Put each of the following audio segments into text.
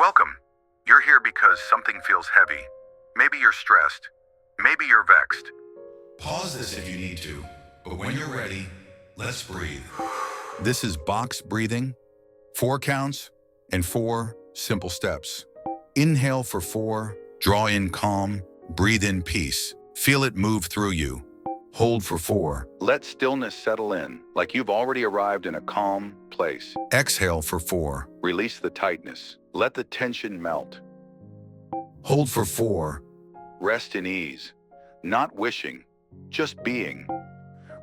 Welcome. You're here because something feels heavy. Maybe you're stressed. Maybe you're vexed. Pause this if you need to, but when you're ready, let's breathe. This is box breathing. 4 counts and 4 simple steps. Inhale for 4, draw in calm, breathe in peace. Feel it move through you. Hold for 4. Let stillness settle in, like you've already arrived in a calm place. Exhale for 4. Release the tightness. Let the tension melt. Hold for 4. Rest in ease. Not wishing, just being.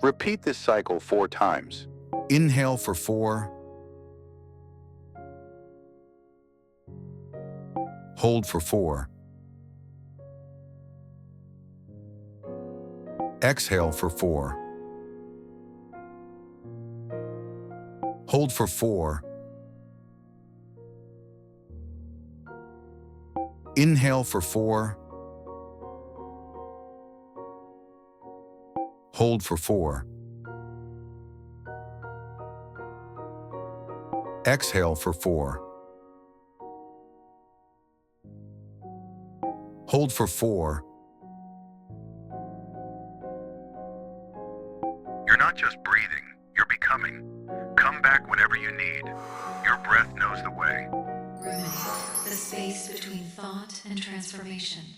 Repeat this cycle 4 times. Inhale for 4. Hold for 4. Exhale for 4. Hold for 4. Inhale for 4. Hold for 4. Exhale for 4. Hold for 4. You're not just breathing, you're becoming. Come back whenever you need. Your breath knows the way. Ruminate, the space between thought and transformation.